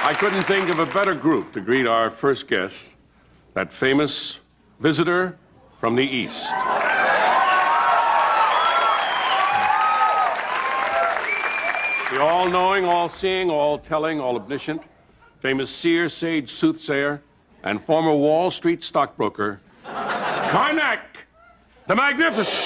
I couldn't think of a better group to greet our first guest, that famous visitor from the East. The all-knowing, all-seeing, all-telling, all-omniscient, famous seer, sage, soothsayer, and former Wall Street stockbroker, Karnak the Magnificent.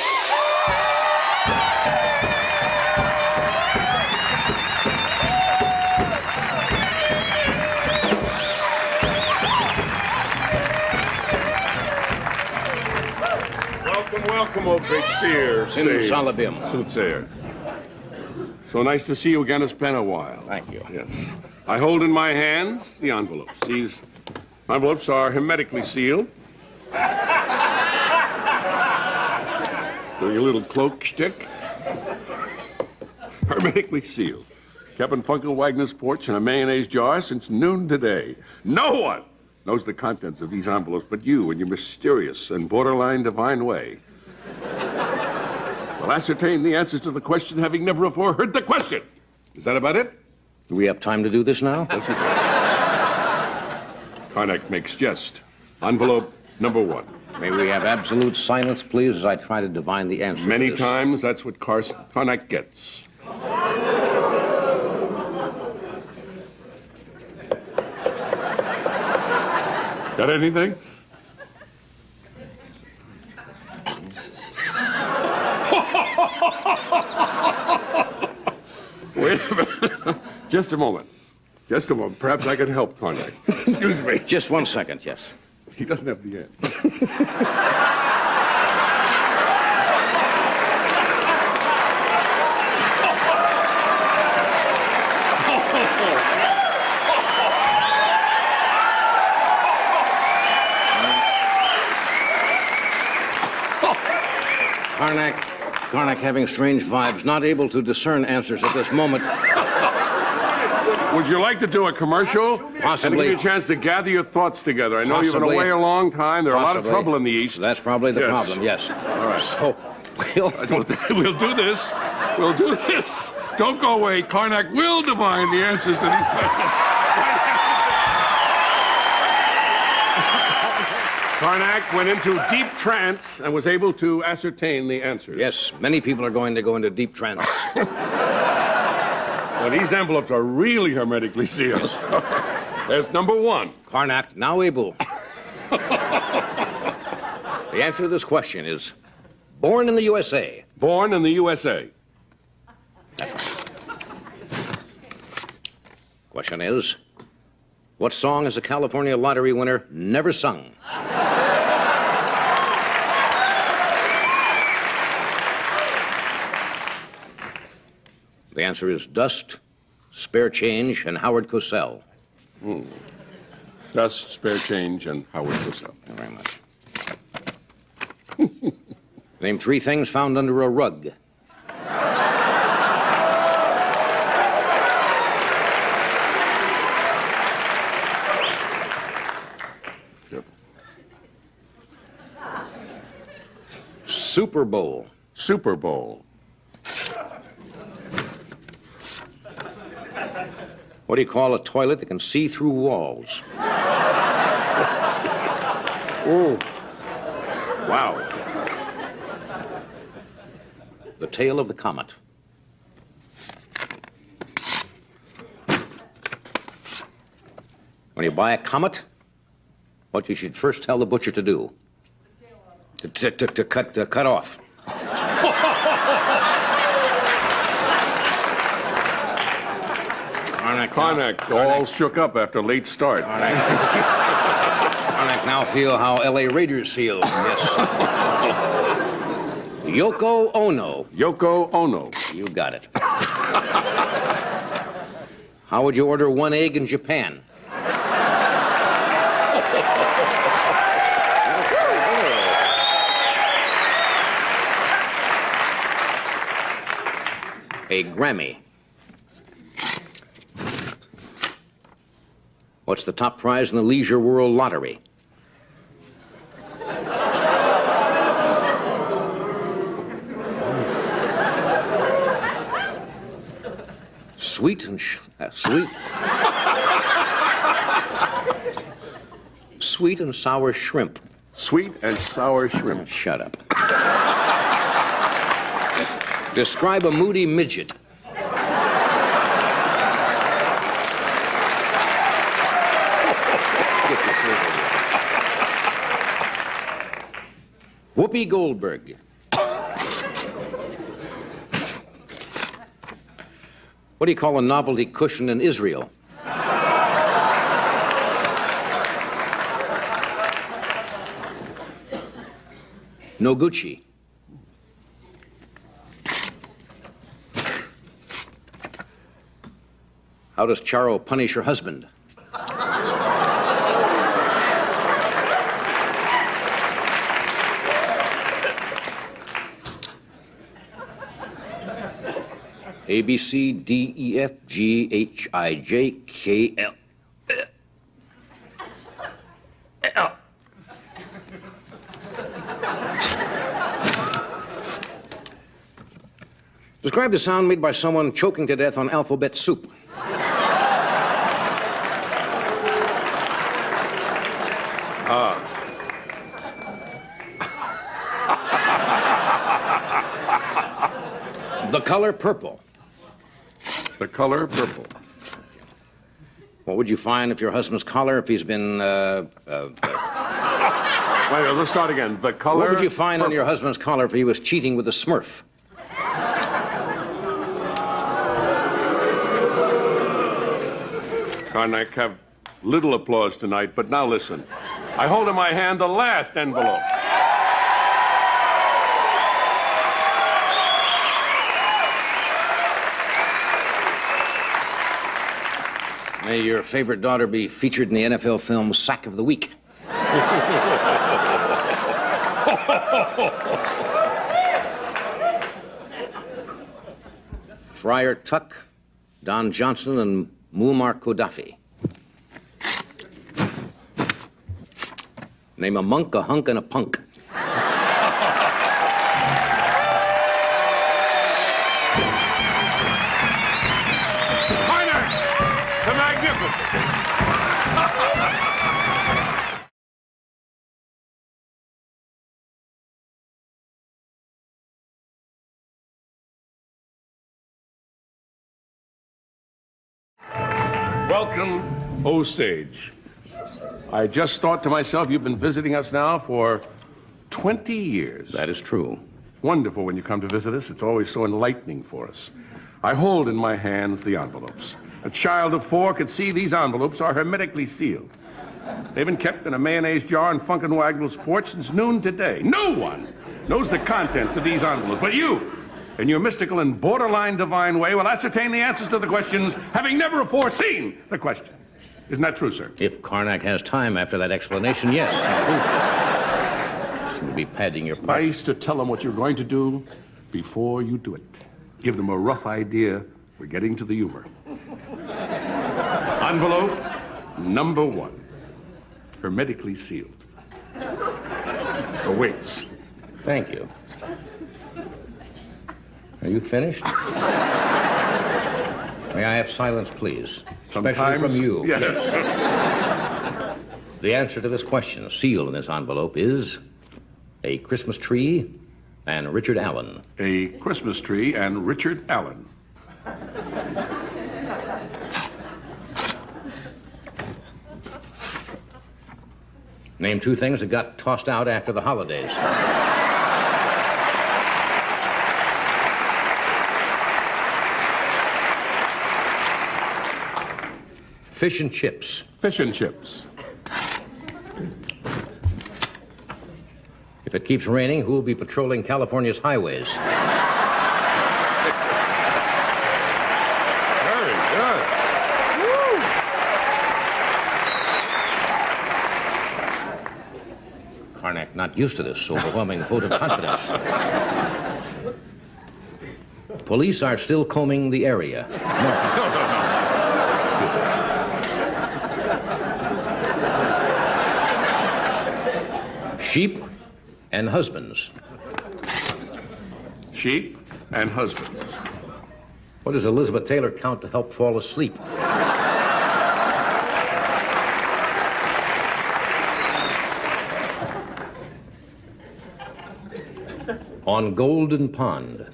Welcome, oh great seer, sage, soothsayer. So nice to see you again. It's been a while. Thank you. Yes. I hold in my hands the envelopes. These envelopes are hermetically sealed. Doing a little cloak shtick. Hermetically sealed. Kept in Funkel Wagner's porch in a mayonnaise jar since noon today. No one knows the contents of these envelopes but you in your mysterious and borderline divine way. Will ascertain the answers to the question, having never before heard the question. Is that about it? Do we have time to do this now? Yes, we do. Karnak makes jest. Envelope number 1. May we have absolute silence, please, as I try to divine the answer Many to this. times, that's what Karnak gets. Got anything? Wait a minute. Just a moment. Just a moment. Perhaps I can help Karnak. Excuse me. Just 1 second, yes. He doesn't have the end. Karnak having strange vibes, not able to discern answers at this moment. Would you like to do a commercial? Possibly. And give you a chance to gather your thoughts together. I know you've been Possibly. away a long time. There's a lot of Possibly. trouble in the East. That's probably the Yes. problem, yes. All right. So, We'll do this. We'll do this. Don't go away. Karnak will divine the answers to these questions. Karnak went into deep trance and was able to ascertain the answers. Yes, many people are going to go into deep trance. Well, these envelopes are really hermetically sealed. There's number 1. Karnak, now able. The answer to this question is born in the USA. Born in the USA. That's right. Question is, what song has a California lottery winner never sung? The answer is Dust, Spare Change, and Howard Cosell. Dust, Spare Change, and Howard Cosell. Thank you very much. Name 3 things found under a rug. Super Bowl. Super Bowl. What do you call a toilet that can see through walls? Oh. Wow. The tail of the comet. When you buy a comet, what you should first tell the butcher to do? To cut off. Karnak all shook up after late start. Karnak now feel how L.A. Raiders feel. Yes. Yoko Ono. Yoko Ono. You got it. How would you order 1 egg in Japan? A Grammy. What's the top prize in the Leisure World Lottery? Sweet and sweet. Sweet and sour shrimp. Sweet and sour shrimp. Shut up. Describe a moody midget. Whoopi Goldberg. What do you call a novelty cushion in Israel? No Gucci. How does Charo punish her husband? A, B, C, D, E, F, G, H, I, J, K, L. L. Describe the sound made by someone choking to death on alphabet soup. The color purple. The color purple. What would you find if your husband's collar, if he's been, Wait, let's start again. The color What would you find on purple. your husband's collar if he was cheating with a Smurf? Karnak, have little applause tonight, but now listen. I hold in my hand the last envelope. May your favorite daughter be featured in the NFL film Sack of the Week. Friar Tuck, Don Johnson, and Muammar Gaddafi. Name a monk, a hunk, and a punk. Karnak, the magnificent. Welcome, O Sage. I just thought to myself, you've been visiting us now for 20 years. That is true. Wonderful when you come to visit us. It's always so enlightening for us. I hold in my hands the envelopes. A child of 4 could see these envelopes are hermetically sealed. They've been kept in a mayonnaise jar on Funkin' Wagnall's porch since noon today. No one knows the contents of these envelopes, but you, in your mystical and borderline divine way, will ascertain the answers to the questions, having never foreseen the question. Isn't that true, sir? If Karnak has time after that explanation, yes. Seem to be padding your part. Nice to tell them what you're going to do before you do it. Give them a rough idea. We're getting to the humor. Envelope number 1. Hermetically sealed. Awaits. Thank you. Are you finished? May I have silence, please? Especially from you. Yes. The answer to this question, sealed in this envelope, is a Christmas tree and Richard Allen. A Christmas tree and Richard Allen. Name 2 things that got tossed out after the holidays. Fish and chips. Fish and chips. If it keeps raining, who will be patrolling California's highways? Very good. Karnak, not used to this overwhelming vote of confidence. Police are still combing the area. Sheep and husbands. Sheep and husbands. What does Elizabeth Taylor count to help fall asleep? On Golden Pond.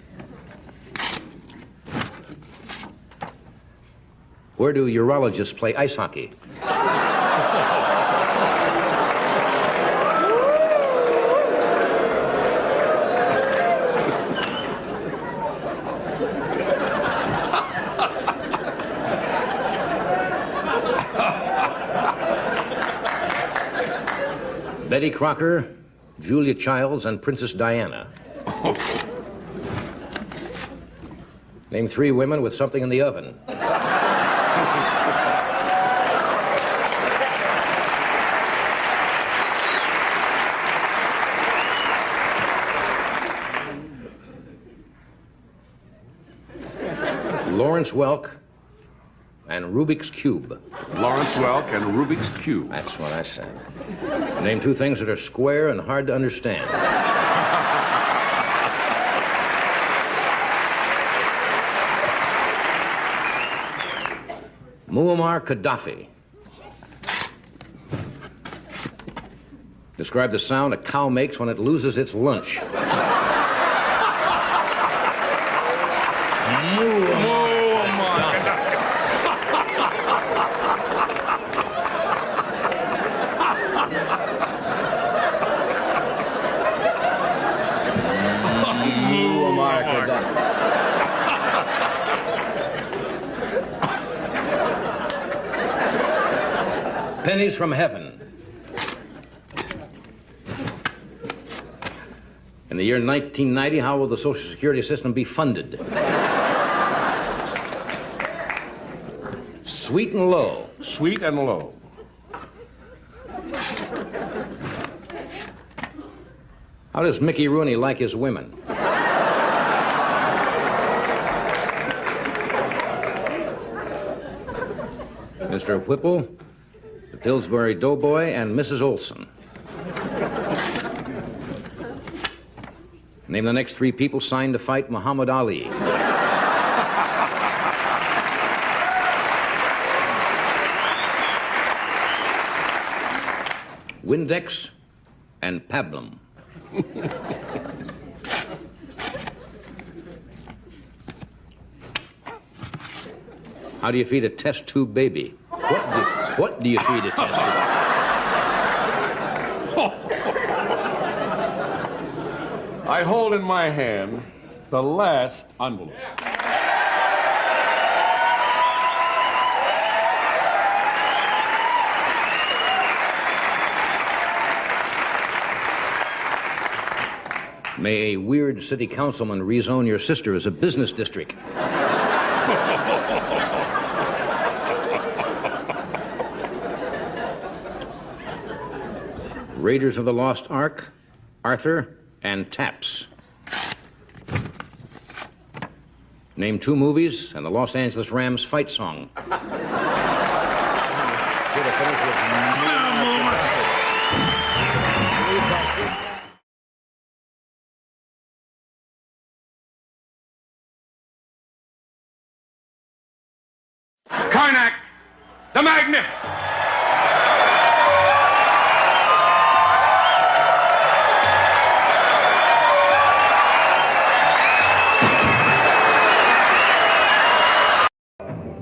Where do urologists play ice hockey? Betty Crocker, Julia Childs, and Princess Diana. Name 3 women with something in the oven. Lawrence Welk and Rubik's Cube. Lawrence Welk and Rubik's Cube. That's what I said. Name 2 things that are square and hard to understand. Muammar Gaddafi. Describe the sound a cow makes when it loses its lunch. Pennies from heaven. In the year 1990, how will the Social Security system be funded? Sweet and low. Sweet and low. How does Mickey Rooney like his women? Mr. Whipple, the Pillsbury Doughboy, and Mrs. Olson. Name the next 3 people signed to fight Muhammad Ali. Windex and Pablum. How do you feed a test tube baby? What do you feed a test tube? I hold in my hand the last envelope. May a weird city councilman rezone your sister as a business district. Raiders of the Lost Ark, Arthur, and Taps. Name 2 movies and the Los Angeles Rams fight song. Karnak, the Magnificent.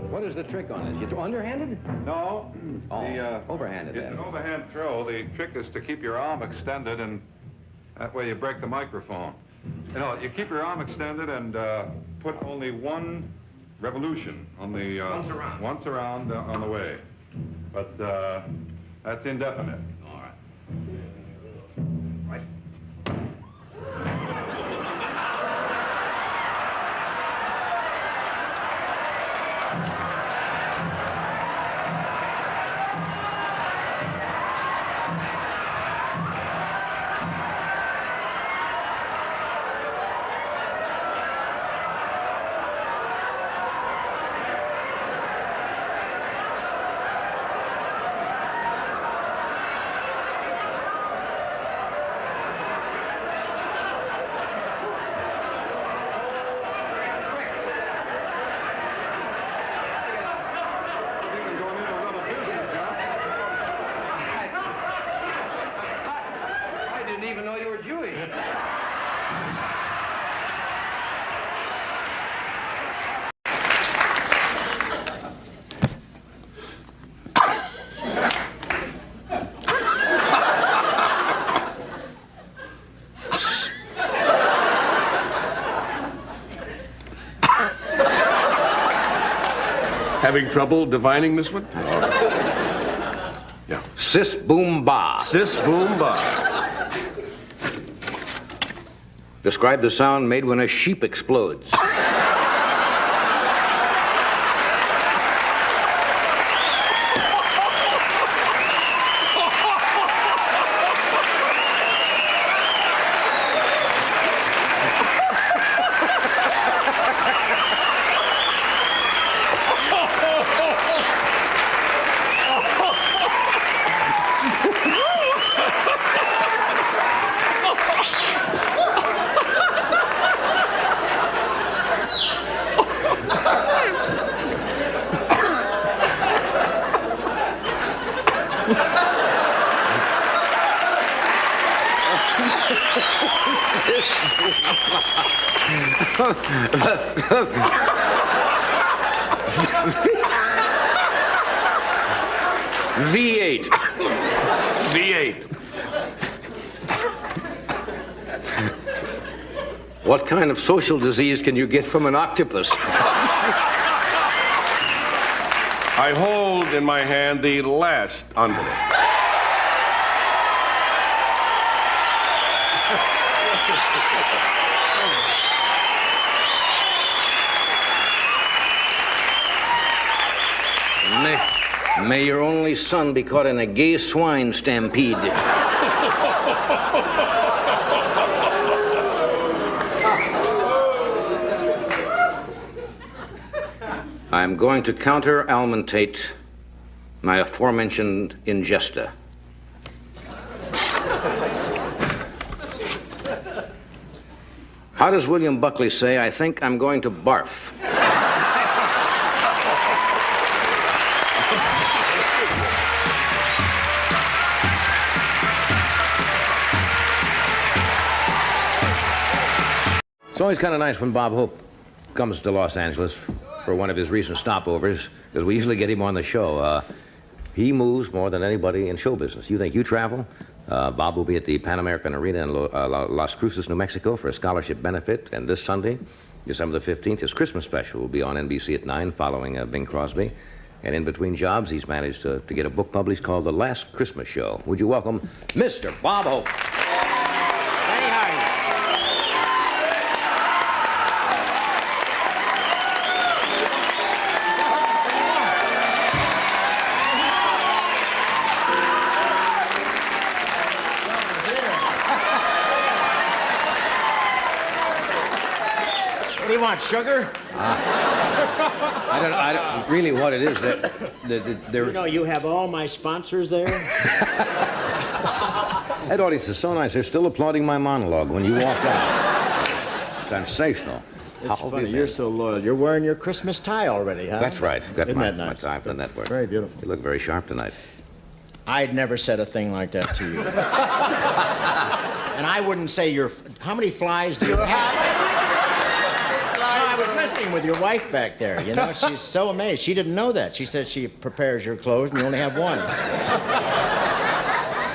What is the trick on it? You throw underhanded? No. Overhanded. It's an overhand throw. The trick is to keep your arm extended, and that way you break the microphone. You know, you keep your arm extended and put only one revolution on the... once around on the way. But that's indefinite. All right. I didn't even know you were Jewish. Having trouble divining this one? Yeah. Sis boom ba. Sis boom ba. Describe the sound made when a sheep explodes. V8. V8. What kind of social disease can you get from an octopus? I hold in my hand the last envelope. May your only son be caught in a gay swine stampede. I'm going to counter-alimentate my aforementioned ingesta. How does William Buckley say, I think I'm going to barf? It's always kind of nice when Bob Hope comes to Los Angeles for one of his recent stopovers, because we usually get him on the show. He moves more than anybody in show business. You think you travel? Bob will be at the Pan American Arena in Las Cruces, New Mexico for a scholarship benefit. And this Sunday, December the 15th, his Christmas special will be on NBC at 9 following Bing Crosby. And in between jobs, he's managed to get a book published called The Last Christmas Show. Would you welcome Mr. Bob Hope? Hey, how are you? What do you want, sugar? I don't really what it is that there. You know, you have all my sponsors there. That audience is so nice. They're still applauding my monologue when you walked out. Sensational. It's How have funny, you you're been? so loyal. You're wearing your Christmas tie already, huh? That's right. Got Isn't my, that nice? my tie from the network. Very beautiful. You look very sharp tonight. I'd never said a thing like that to you. And I wouldn't say you're... How many flies do you have? I was listening with your wife back there. You know, she's so amazed. She didn't know that. She said she prepares your clothes and you only have one.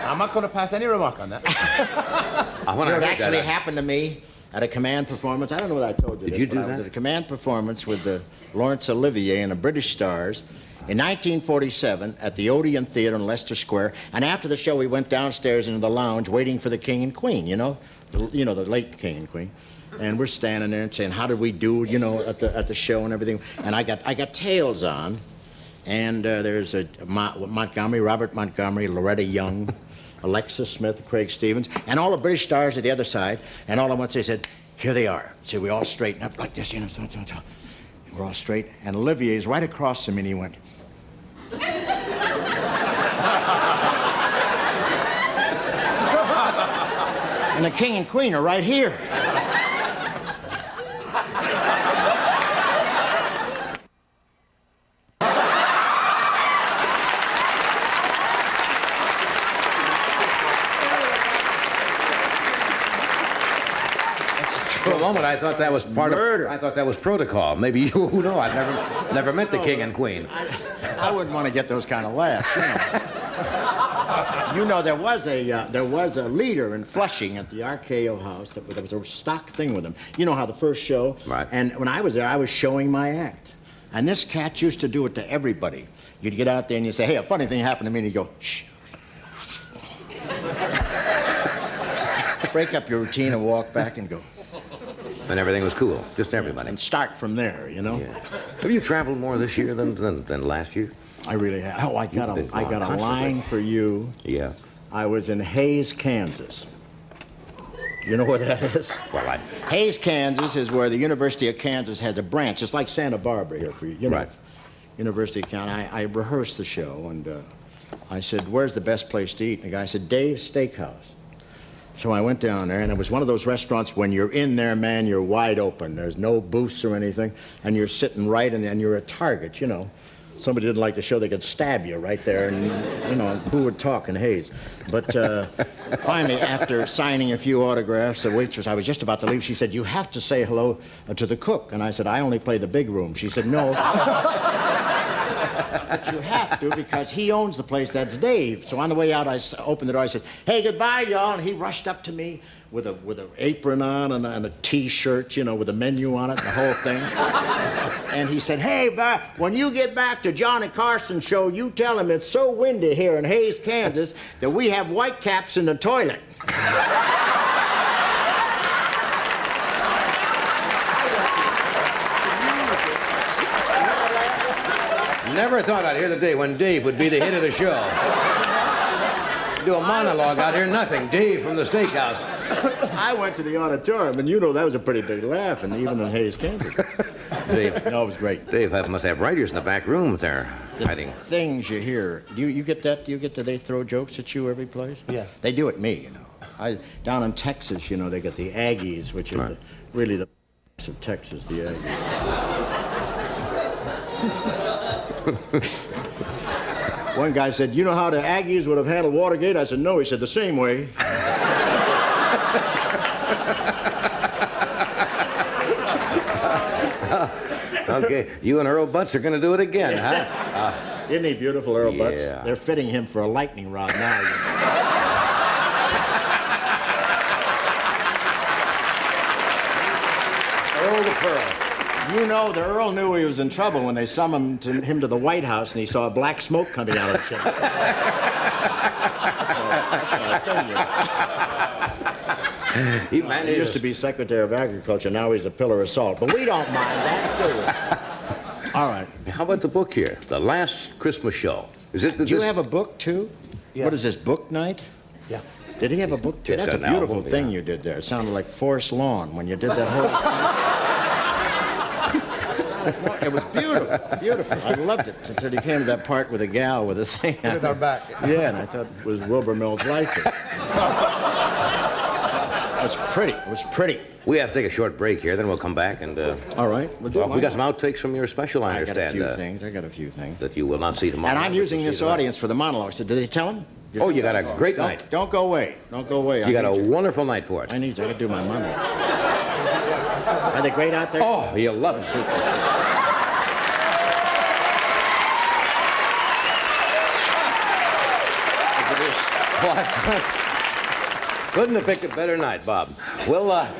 I'm not going to pass any remark on that. When I It heard actually that, happened to me at a command performance. I don't know what I told you. Did this, you but do I was that? at a command performance with Laurence Olivier and the British Stars in 1947 at the Odeon Theater in Leicester Square. And after the show, we went downstairs into the lounge waiting for the King and Queen. You know, the late King and Queen. And we're standing there and saying, "How did we do?" You know, at the show and everything. And I got tails on, and there's Robert Montgomery, Loretta Young, Alexis Smith, Craig Stevens, and all the British stars at the other side. And all at once they said, "Here they are." So we all straighten up like this, you know. We're all straight, and Olivier's right across from me, and he went. And the King and Queen are right here. for a moment, I thought that was part Murder. of. I thought that was protocol. Maybe you. Who knows? I've never met the king and queen. I wouldn't want to get those kind of laughs. You know, there was a leader in Flushing at the RKO house. There was a stock thing with him. You know how the first show. Right. And when I was there, I was showing my act. And this cat used to do it to everybody. You'd get out there and you'd say, hey, a funny thing happened to me, and he'd go, shh. Break up your routine and walk back and go. And everything was cool, just everybody. And start from there, you know? Yeah. Have you traveled more this year than last year? I really have. Oh, I got been a constantly. line for you. Yeah. I was in Hays, Kansas. You know where that is? Well, Hays, Kansas is where the University of Kansas has a branch. It's like Santa Barbara here for you. You know, Right. University of Kansas. I rehearsed the show, and I said, where's the best place to eat? And the guy said, Dave's Steakhouse. So I went down there, and it was one of those restaurants when you're in there, man, you're wide open. There's no booths or anything, and you're sitting right, and you're a target, you know. Somebody didn't like the show, they could stab you right there, and, you know, who would talk in Hays? But finally, after signing a few autographs, the waitress, I was just about to leave, she said, you have to say hello to the cook. And I said, I only play the big room. She said, no. But you have to, because he owns the place. That's Dave. So on the way out, I opened the door. I said, hey, goodbye, y'all. And he rushed up to me with an apron on and a T-shirt, you know, with a menu on it and the whole thing. And he said, hey, when you get back to Johnny Carson's show, you tell him it's so windy here in Hays, Kansas, that we have white caps in the toilet. never thought I'd hear the day when Dave would be the hit of the show. Do a monologue out here, nothing. Dave from the steakhouse. I went to the auditorium, and you know that was a pretty big laugh, and even in Hays, Kansas. Dave. No, it was great. Dave must have writers in the back room there hiding. Things you hear. You get that? You get that they throw jokes at you every place? Yeah. They do at me, you know. Down in Texas, you know, they get the Aggies, which is really the of Texas, the Aggies. One guy said, you know how the Aggies would have handled Watergate? I said, no. He said, the same way. Okay, you and Earl Butts are going to do it again, huh? Isn't he beautiful, Earl Butts? Yeah. They're fitting him for a lightning rod now. You know. Earl the Pearl. You know, the Earl knew he was in trouble when they summoned him to the White House and he saw black smoke coming out of the chimney. He managed. He used to be Secretary of Agriculture. Now he's a pillar of salt. But we don't mind that, do we? All right. How about the book here? The Last Christmas Show. Is it? Do you have a book, too? Yeah. What is this, book night? Yeah. Did he have a book, too? Just That's a an beautiful album, thing yeah. you did there. It sounded like Forest Lawn when you did that whole... It was beautiful, beautiful. I loved it until you came to that part with a gal with a thing. With our back. Yeah, and I thought it was Wilbur Mill's life. It was pretty. It was pretty. We have to take a short break here, then we'll come back and. All right. We'll do Well, we got some outtakes from your special, I I got a understand. few things. I got a few things. That you will not see tomorrow. And I'm but using you'll see this tonight. audience for the monologue. So did they tell him? Oh, you got a great night. Don't go away. Don't go away. You got a wonderful night for it. I need you. I got to do my monologue. Are they great out there? Oh, you'll love it. What? Couldn't have picked a better night, Bob. We'll Did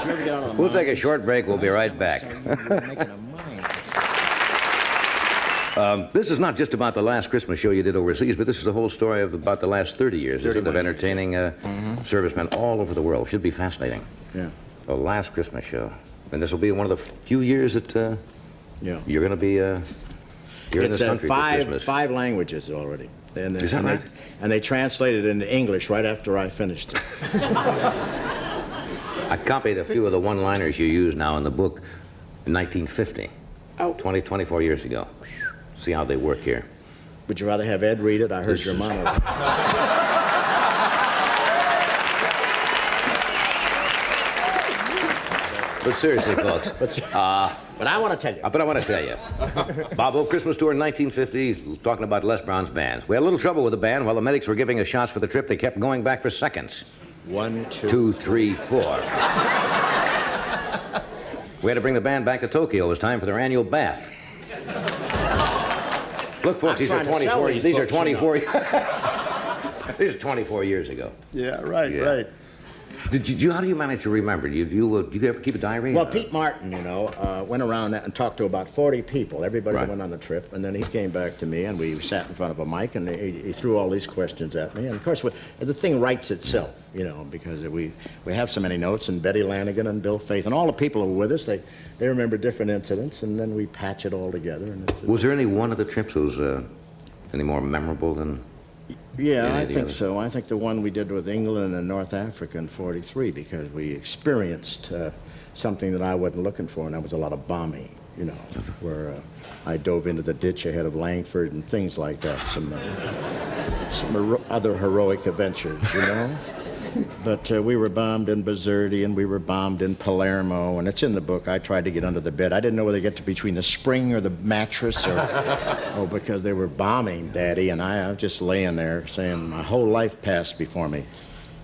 you ever get out of the we'll take a mines? short break. We'll be right back. Sorry, you were making a mine. This is not just about the last Christmas show you did overseas, but this is the whole story of about the last 30 years, isn't it, 31 of entertaining servicemen all over the world. Should be fascinating. Yeah. The last Christmas show. And this will be one of the few years that Yeah. you're going to be here in this It's country for Christmas. five languages already. And, Is that right? And they translated it into English right after I finished it. I copied a few of the one-liners you use now in the book in 1950. Oh. 24 years ago. See how they work here. Would you rather have Ed read it? I heard This your is- monologue. But seriously, folks. But I want to tell you. But I want to tell you. Bob Hope Christmas tour in 1950, talking about Les Brown's band. We had a little trouble with the band. While the medics were giving us shots for the trip, they kept going back for seconds. 1, 2. 2, 3, 4. We had to bring the band back to Tokyo. It was time for their annual bath. Look, folks, I'm these are trying to sell 24. these These are books, you know. 24. These are 24 years ago. Yeah, right, Yeah. right. How do you manage to remember? Do you ever keep a diary? Well, Pete Martin, went around and talked to about 40 people, everybody that Right. went on the trip, and then he came back to me, and we sat in front of a mic, and he threw all these questions at me, and of course, the thing writes itself, because we have so many notes, and Betty Lanigan and Bill Faith, and all the people who were with us, they remember different incidents, and then we patch it all together. And Was there any one of the trips that was any more memorable than... Yeah, Any I of the think others? so. I think the one we did with England and North Africa in '43, because we experienced something that I wasn't looking for, and that was a lot of bombing, where I dove into the ditch ahead of Langford and things like that. Some other heroic adventures, But we were bombed in Bizerti, and we were bombed in Palermo, and it's in the book. I tried to get under the bed. I didn't know whether to get to between the spring or the mattress, or because they were bombing, Daddy, and I was just laying there saying my whole life passed before me.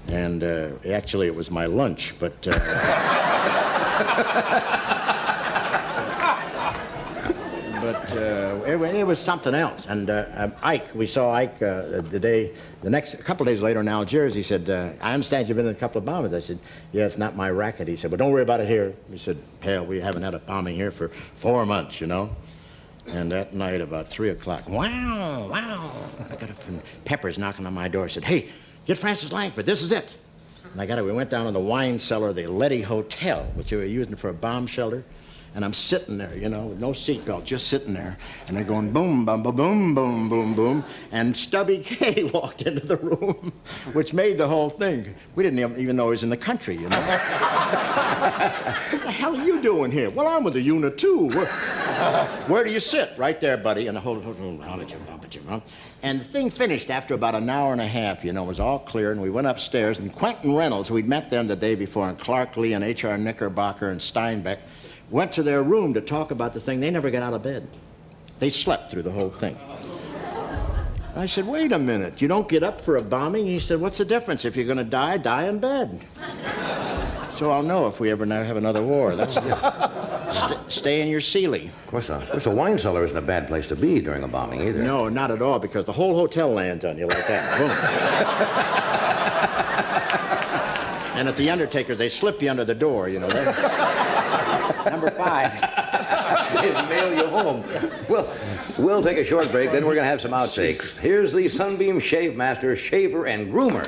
And actually, it was my lunch, but... it was something else. And Ike, we saw Ike a couple days later in Algiers. He said, I understand you've been in a couple of bombings. I said, yeah, it's not my racket. He said, well, don't worry about it here. He said, hell, we haven't had a bombing here for 4 months, And that night, about 3 o'clock, wow, I got up, and Pepper's knocking on my door. He said, hey, get Francis Langford, this is it. And I got it. We went down to the wine cellar of the Letty Hotel, which they were using for a bomb shelter. And I'm sitting there, with no seatbelt, just sitting there. And they're going boom, boom, boom, boom, boom, boom, boom. And Stubby K walked into the room, which made the whole thing. We didn't even know he was in the country, What the hell are you doing here? Well, I'm with the unit, too. Where do you sit? Right there, buddy. And the whole and the thing finished after about an hour and a half, it was all clear. And we went upstairs, and Quentin Reynolds, we'd met them the day before, and Clark Lee and H.R. Knickerbocker and Steinbeck, went to their room to talk about the thing. They never got out of bed. They slept through the whole thing. I said, wait a minute, you don't get up for a bombing? He said, what's the difference? If you're going to die, die in bed. So I'll know if we ever have another war. That's stay in your Sealy. Of course not. Of course, a wine cellar isn't a bad place to be during a bombing either. No, not at all, because the whole hotel lands on you like that. Boom. And at the Undertaker's, they slip you under the door, Number 5. Mail you home. Well, we'll take a short break, then we're going to have some outtakes. Here's the Sunbeam Shave Master, Shaver and Groomer.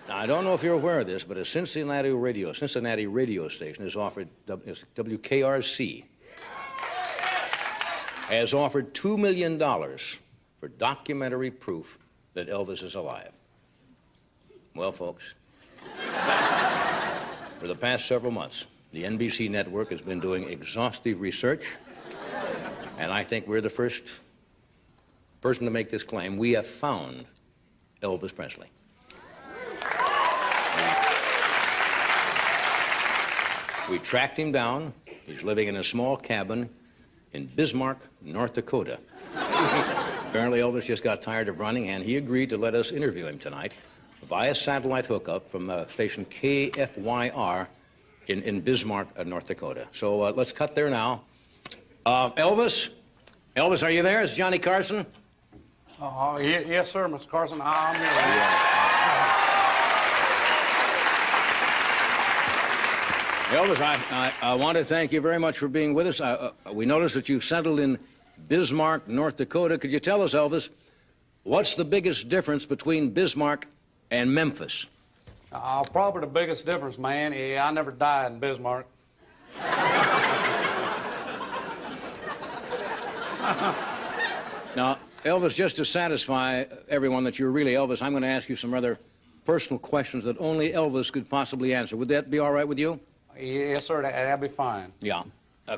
Now, I don't know if you're aware of this, but a Cincinnati radio station has offered, WKRC, has offered $2 million for documentary proof that Elvis is alive. Well, folks, for the past several months, the NBC network has been doing exhaustive research, and I think we're the first person to make this claim. We have found Elvis Presley. We tracked him down. He's living in a small cabin in Bismarck, North Dakota. Apparently, Elvis just got tired of running, and he agreed to let us interview him tonight via satellite hookup from station KFYR in Bismarck, North Dakota. So let's cut there now. Elvis? Elvis, are you there? It's Johnny Carson. Yes, sir, Mr. Carson. I'm here. Elvis, I want to thank you very much for being with us. We noticed that you've settled in Bismarck, North Dakota. Could you tell us, Elvis, what's the biggest difference between Bismarck and Memphis? Probably the biggest difference, man, I never died in Bismarck. Now, Elvis, just to satisfy everyone that you're really Elvis, I'm going to ask you some rather personal questions that only Elvis could possibly answer. Would that be all right with you? Yes, sir, that'll be fine. Yeah.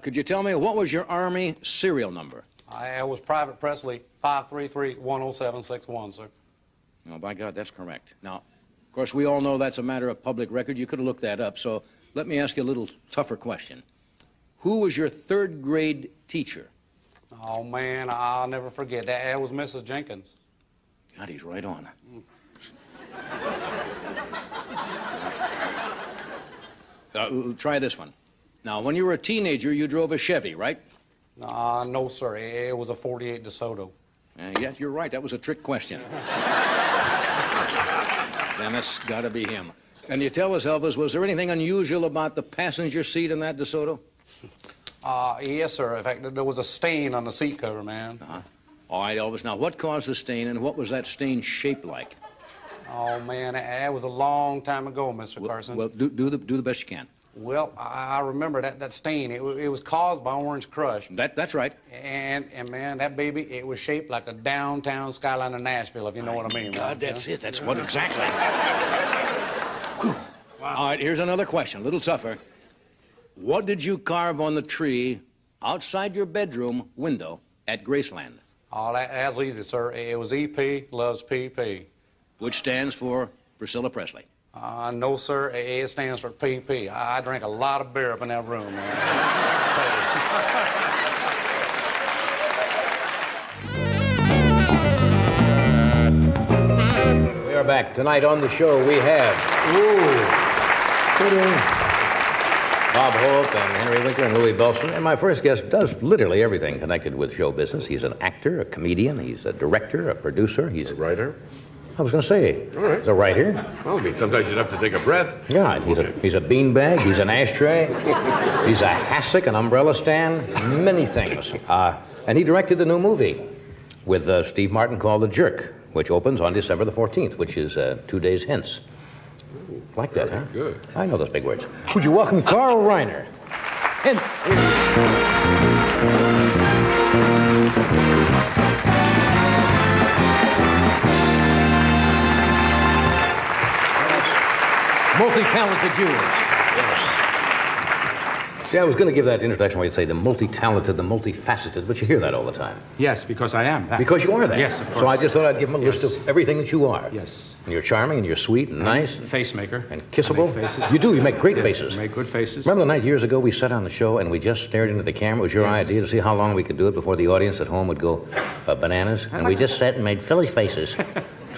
Could you tell me, what was your Army serial number? I was Private Presley, 533-10761, sir. Oh, by God, that's correct. Now, of course, we all know that's a matter of public record. You could have looked that up, so let me ask you a little tougher question. Who was your third-grade teacher? Oh, man, I'll never forget. That was Mrs. Jenkins. God, he's right on. Try this one. Now, when you were a teenager, you drove a Chevy, right? No, sir. It was a 48 DeSoto. Yeah, you're right. That was a trick question. Then that's got to be him. Can you tell us, Elvis, was there anything unusual about the passenger seat in that DeSoto? Yes, sir. In fact, there was a stain on the seat cover, man. All right, Elvis. Now, what caused the stain, and what was that stain shaped like? Oh, man, that was a long time ago, Mr. Carson. Well, do the best you can. Well, I remember that stain. It was caused by Orange Crush. That's right. And man, that baby, it was shaped like a downtown skyline of Nashville, if you know what I mean. God, that's it. That's what exactly. Whew. Wow. All right, here's another question, a little tougher. What did you carve on the tree outside your bedroom window at Graceland? Oh, that's easy, sir. It was EP loves PP. Which stands for Priscilla Presley. No, sir. It stands for PP. I drank a lot of beer up in that room, man. We are back. Tonight on the show, we have Bob Hope and Henry Winkler and Louis Belson. And my first guest does literally everything connected with show business. He's an actor, a comedian, he's a director, a producer, he's A writer? I was going to say, All right. he's a writer. Well, I mean, sometimes you'd have to take a breath. Yeah, he's a beanbag, he's an ashtray, he's a hassock, an umbrella stand, many things. And he directed the new movie with Steve Martin called The Jerk, which opens on December the 14th, which is 2 days hence. Like that, huh? Good. I know those big words. Would you welcome Carl Reiner? Hence. Multi-talented Jew. See, I was going to give that introduction where you'd say the multi-talented, the multifaceted, but you hear that all the time. Yes, because I am that. Because you are that. Yes, of course. So I just thought I'd give him a list Yes. of everything that you are. Yes. And you're charming, and you're sweet, and nice, Facemaker. and kissable. I make faces. You do. You make great Yes, faces. I make good faces. Remember the night years ago we sat on the show and we just stared into the camera? It was your Yes. idea to see how long we could do it before the audience at home would go bananas? And we just sat and made silly faces.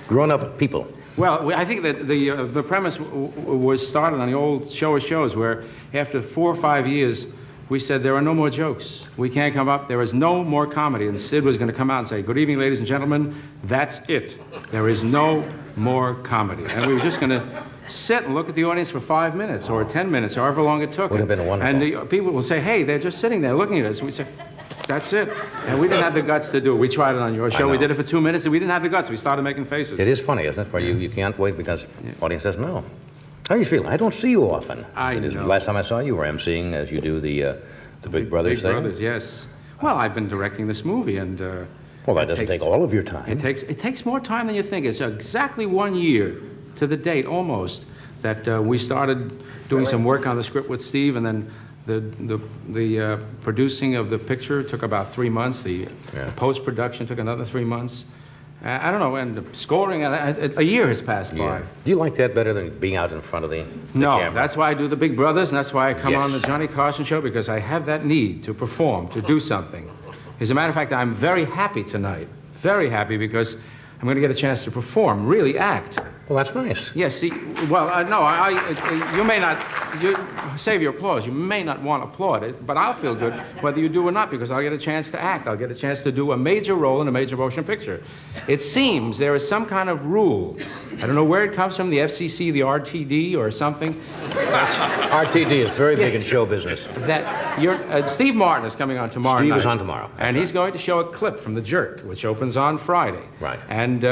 Grown-up people. Well, I think that the premise was started on the old show of shows where after 4 or 5 years, we said there are no more jokes. We can't come up. There is no more comedy. And Sid was going to come out and say, "Good evening, ladies and gentlemen. That's it. There is no more comedy." And we were just going to sit and look at the audience for 5 minutes or 10 minutes, however long it took. Would have been wonderful. And the people will say, "Hey, they're just sitting there looking at us." And we say, "That's it." And we didn't have the guts to do it. We tried it on your show. We did it for 2 minutes, and we didn't have the guts. We started making faces. It is funny, isn't it? For you can't wait because the audience doesn't know. How do you feel? I don't see you often. I It is- know. Last time I saw you were emceeing as you do the Big Brothers Big thing. Brothers, yes. Well, I've been directing this movie, and Well, that it doesn't takes- take all of your time. It takes more time than you think. It's exactly 1 year to the date, almost, that we started doing some work on the script with Steve, and then the producing of the picture took about 3 months. The post-production took another 3 months. I don't know, and the scoring, a year has passed by. Do you like that better than being out in front of the No, camera? that's why I do the Big Brothers, and that's why I come Yes. on the Johnny Carson show, because I have that need to perform, to do something. As a matter of fact, I'm very happy tonight. Very happy because I'm going to get a chance to perform, really act. Well, that's nice. Yes, see, well, no, you may not, save your applause. You may not want to applaud it, but I'll feel good whether you do or not, because I'll get a chance to act. I'll get a chance to do a major role in a major motion picture. It seems there is some kind of rule. I don't know where it comes from, the FCC, the RTD, or something. RTD is very big in show business. That Steve Martin is coming on tomorrow Steve night. is on tomorrow. And he's going to show a clip from The Jerk, which opens on Friday. Right. And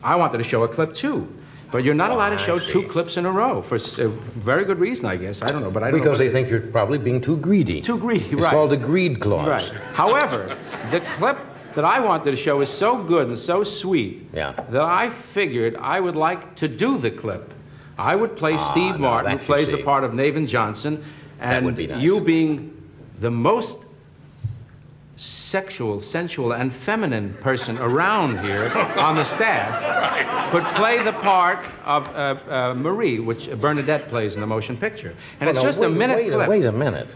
I wanted to show a clip, too. But you're not allowed to show I see. 2 clips in a row for a very good reason, I guess. I don't know, but I don't know. Because they think you're probably being too greedy. Too greedy, It's right. called the greed clause. Right. However, the clip that I wanted to show is so good and so sweet that I figured I would like to do the clip. I would play Steve now Martin, who that you plays the see. part of Nathan Johnson, and would be nice. you being the most sexual, sensual, and feminine person around here on the staff could play the part of Marie, which Bernadette plays in the motion picture. And it's just a minute clip. Wait a minute.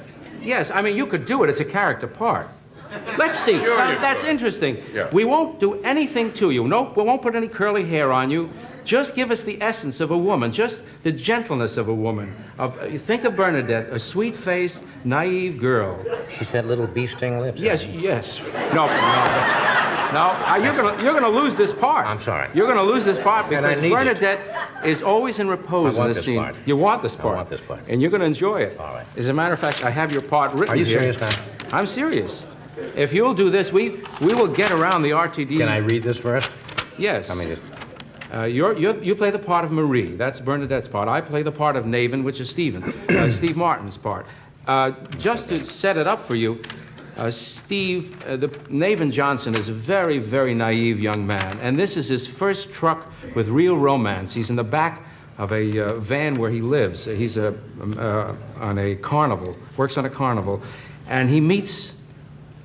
Yes, I mean, you could do it. It's a character part. Let's see. Sure Now, you that's could. interesting. Yeah. We won't do anything to you. Nope, we won't put any curly hair on you. Just give us the essence of a woman, just the gentleness of a woman. You think of Bernadette, a sweet-faced, naive girl. She's got little bee-sting lips. Yes, yes. No. You're gonna lose this part. I'm sorry. You're gonna lose this part And I because need it. Bernadette is always in repose I want in this this scene. part. You want this part. want this part. And you're gonna enjoy it. All right. As a matter of fact, I have your part written Are you here. serious now? I'm serious. If you'll do this, we will get around the RTD. Can I read this first? Yes. I mean, You play the part of Marie. That's Bernadette's part. I play the part of Navin, which is Stephen, Steve Martin's part. Just to set it up for you, Navin Johnson is a very, very naive young man, and this is his first truck with real romance. He's in the back of a van where he lives. He's on a carnival, works on a carnival, and he meets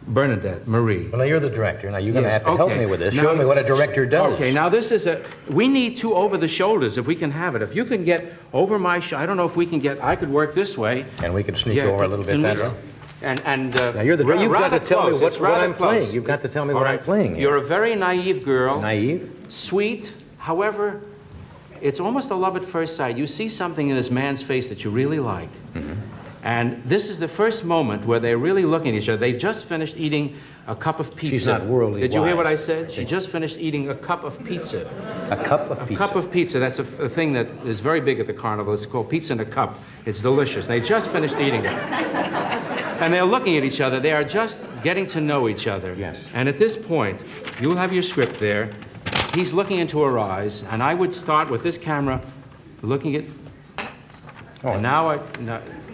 Bernadette, Marie. well, now you're the director. Now you're going to Yes, have to help okay. me with this. Now- Show me what a director does. Okay, now this is we need two over the shoulders if we can have it. If you can get over my I don't know if we can get, I could work this way. And we can sneak Yeah, over a little bit can we- better. And Now you're the director. You've got rather to tell me close. what It's rather I'm close. playing. You've got to tell me All what right. I'm playing. here. You're a very naive girl. Naive? Sweet. However, it's almost a love at first sight. You see something in this man's face that you really like. Mm-hmm. And this is the first moment where they're really looking at each other. They've just finished eating a cup of pizza. She's not worldly Did you hear wise. what I said? She just finished eating a cup of pizza. A cup of pizza. Cup of pizza. That's a thing that is very big at the carnival. It's called pizza in a cup. It's delicious. They just finished eating it. And they're looking at each other. They are just getting to know each other. Yes. And at this point, you'll have your script there. He's looking into her eyes, and I would start with this camera looking at... Oh. And now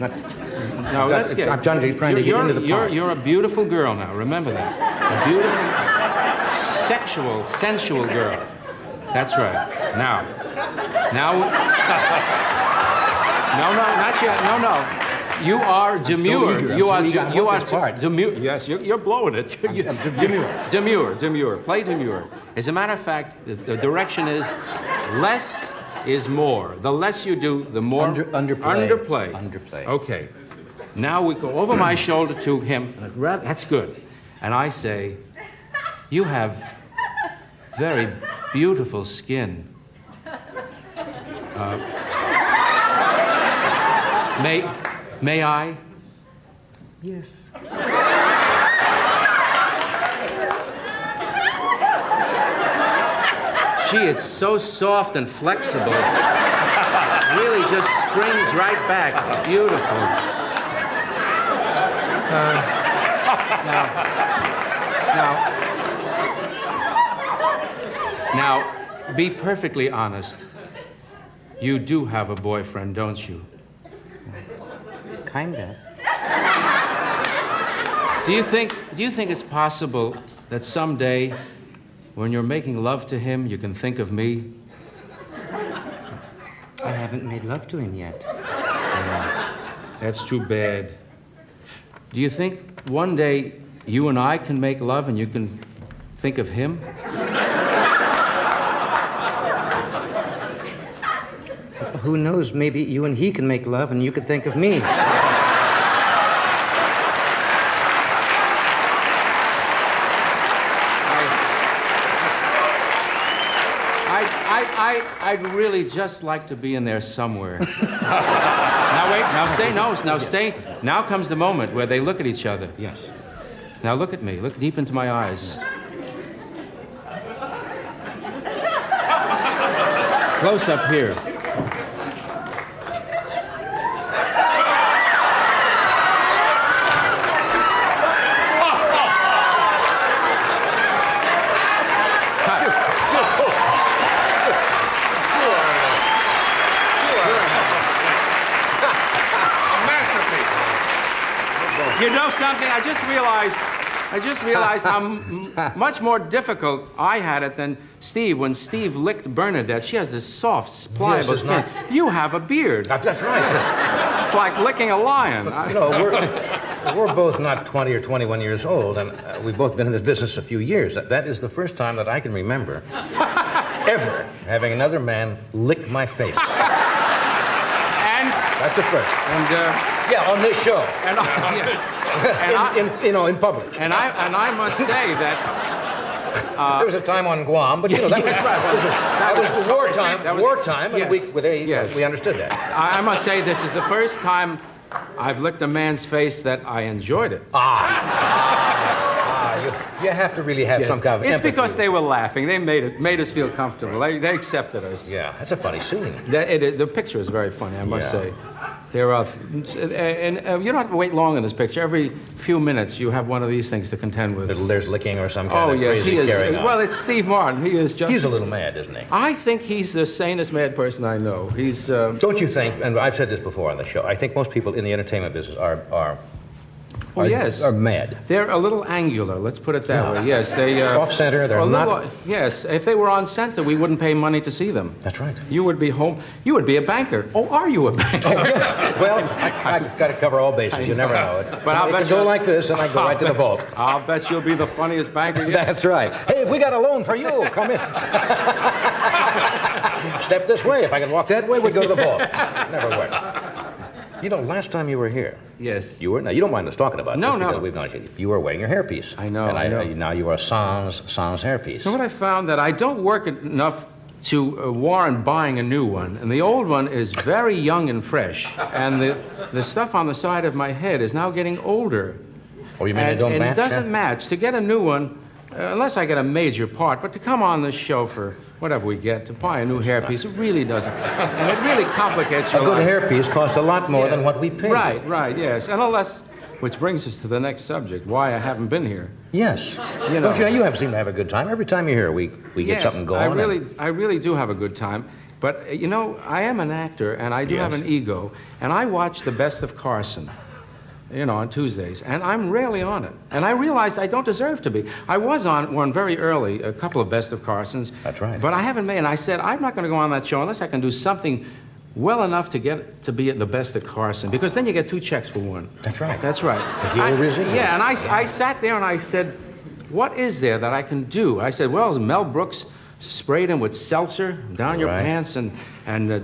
no, let's get... I'm trying to get into the part. You're a beautiful girl now. Remember that. A beautiful, sexual, sensual girl. That's right. Now... No, not yet. No. You are demure. eager. I'm You so are eager. I you want are this part. demure. Yes, you're blowing it. Demure. Play demure. As a matter of fact, the direction is less is more. The less you do, the more Underplay. Underplay. Okay. Now we go over my shoulder to him. That's good. And I say, you have very beautiful skin. May I? Yes. She is so soft and flexible. Really just springs right back. It's beautiful. Now, be perfectly honest. You do have a boyfriend, don't you? Kinda. Do you think it's possible that someday, when you're making love to him, you can think of me? I haven't made love to him yet. That's too bad. Do you think one day you and I can make love and you can think of him? Who knows? Maybe you and he can make love and you could think of me. I'd really just like to be in there somewhere. Now wait, now stay. Now comes the moment where they look at each other. Yes. Now look at me, look deep into my eyes. Close up here. You know something? I just realized how much more difficult I had it than Steve. When Steve licked Bernadette, she has this soft, pliable it's skin. You have a beard. That's right. It's like licking a lion. You know, we're both not 20 or 21 years old, and we've both been in this business a few years. That is the first time that I can remember ever having another man lick my face. That's the first. And Yeah, on this show. and yes, In public. and I must say that There was a time on Guam, but that was that was wartime. that was- Wartime, and yes. we understood that. I must say this is the first time I've licked a man's face that I enjoyed it. You have to really have some kind of It's empathy. because they were laughing. They made us feel comfortable. They accepted us. Yeah, that's a funny scene. The picture is very funny, I must Yeah. say. There are, and you don't have to wait long in this picture. Every few minutes, you have one of these things to contend with. There's licking or some kind Oh of yes, crazy he is. carrying on. Well, it's Steve Martin. He is just. He's a little mad, isn't he? I think he's the sanest mad person I know. He's. Don't you think, and I've said this before on the show, I think most people in the entertainment business are mad. They're a little angular, let's put it that way. Yes, they... Off-center, they're a not... little, yes, if they were on center, we wouldn't pay money to see them. That's right. You would be home. You would be a banker. Oh, are you a banker? Well, I've got to cover all bases. You never know. But I'll it bet could go you- like this, and I go right to the vault. I'll bet you'll be the funniest banker yet. That's right. Hey, if we got a loan for you, come in. Step this way. If I could walk that way, we'd go to the vault. Never worked. You know, last time you were here, Yes. you were. Now, you don't mind us talking about No, this no. because we've known you. You were wearing your hairpiece. I know, And I know. now you are a sans hairpiece. So what I found that I don't work enough to warrant buying a new one, and the old one is very young and fresh, and the stuff on the side of my head is now getting older. Oh, you mean they don't and match? it doesn't match. To get a new one, unless I get a major part, but to come on this show for whatever we get, to buy a new hairpiece, it really doesn't. And it really complicates A your good life. hairpiece costs a lot more Yeah. than what we pay. Right, yes. And unless, which brings us to the next subject, why I haven't been here. Yes. You know. Don't you seem to have a good time. Every time you're here, we get Yes, something going. I really do have a good time. But, I am an actor, and I do have an ego, and I watch the best of Carson, on Tuesdays, and I'm rarely on it. And I realized I don't deserve to be. I was on one very early, a couple of best of Carsons. That's right. But I haven't made, and I said, I'm not going to go on that show unless I can do something well enough to get to be at the best of Carson, because then you get 2 checks for one. That's right. That's right. Because you're residual. Yeah, and I sat there and I said, what is there that I can do? I said, well, Mel Brooks sprayed him with seltzer down your Right. pants, and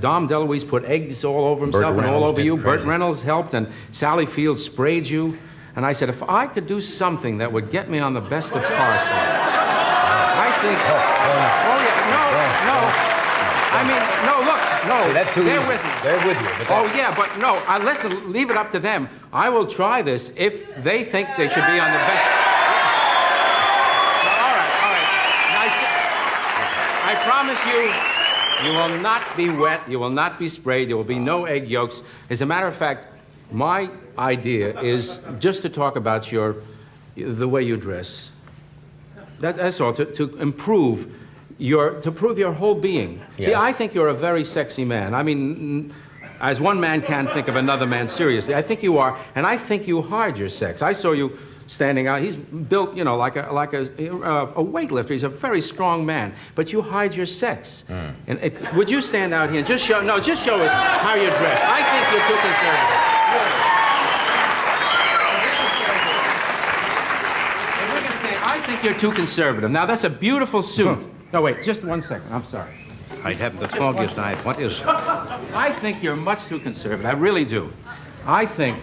Dom DeLuise put eggs all over himself and all Reynolds over did you. crazy. Burt Reynolds helped, and Sally Field sprayed you. And I said, if I could do something that would get me on the best of Carson, I think... Oh, yeah, no. I mean, no, look, no. See, that's too they're easy. with me. They're with you. But Oh, yeah, but no, listen, leave it up to them. I will try this if they think they should be on the best. All right. Now, I promise you will not be wet, you will not be sprayed, there will be no egg yolks. As a matter of fact, my idea is just to talk about the way you dress. That's all, to improve your whole being. See, Yeah. I think you're a very sexy man. I mean, as one man can't think of another man seriously, I think you are, and I think you hide your sex. I saw you standing out. He's built, like a weightlifter. He's a very strong man, but you hide your sex. And would you stand out here and just show us how you're dressed? I think you're too conservative. I think you're too conservative. Now, that's a beautiful suit. No, wait, just 1 second. I'm sorry. I have the foggiest eye. What is... I think you're much too conservative. I really do. I think